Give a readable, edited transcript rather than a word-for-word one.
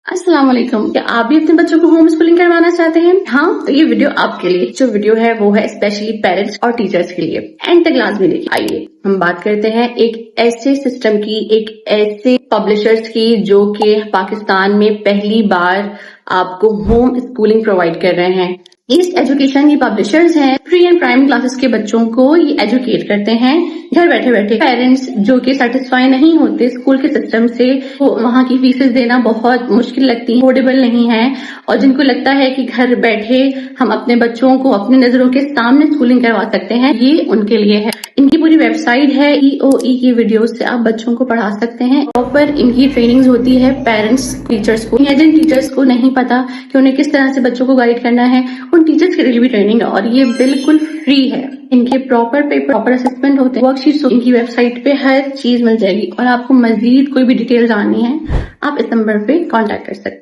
السلام علیکم. کیا آپ بھی اپنے بچوں کو ہوم اسکولنگ کروانا چاہتے ہیں؟ ہاں تو یہ ویڈیو آپ کے لیے. جو ویڈیو ہے وہ ہے اسپیشلی پیرنٹس اور ٹیچرز کے لیے. اینڈ تک لازمی دیکھیے. آئیے ہم بات کرتے ہیں ایک ایسے سسٹم کی، ایک ایسے پبلشرز کی جو کہ پاکستان میں پہلی بار آپ کو ہوم اسکولنگ پرووائڈ کر رہے ہیں. ایسٹ ایجوکیشن کی پبلشرز ہیں. پری اینڈ پرائمری کلاسز کے بچوں کو یہ ایجوکیٹ کرتے ہیں گھر بیٹھے بیٹھے. پیرنٹس جو کہ سیٹسفائی نہیں ہوتے اسکول کے سسٹم سے، وہاں کی فیسز دینا بہت مشکل لگتی ہے، افورڈیبل نہیں ہے، اور جن کو لگتا ہے کہ گھر بیٹھے ہم اپنے بچوں کو اپنی نظروں کے سامنے اسکولنگ کروا سکتے ہیں، یہ ان کے لیے ہے. ان کی پوری ویب سائٹ ہے. EOE کی ویڈیوز سے آپ بچوں کو پڑھا سکتے ہیں. پراپر ان کی ٹریننگز ہوتی ہے پیرنٹس ٹیچرز کو. جن ٹیچرز کو نہیں پتا کہ انہیں کس طرح سے بچوں کو گائیڈ کرنا ہے، ان ٹیچرز کے لیے بھی ٹریننگ ہے، اور یہ بالکل فری ہے. ان کے پراپر پیپر، پراپر اسسمنٹ ہوتے ہیں، ورک شیٹس. ان کی ویب سائٹ پہ ہر چیز مل جائے گی. اور آپ کو مزید کوئی بھی ڈیٹیل جاننی ہے آپ اس نمبر پہ کانٹیکٹ کر سکتے ہیں.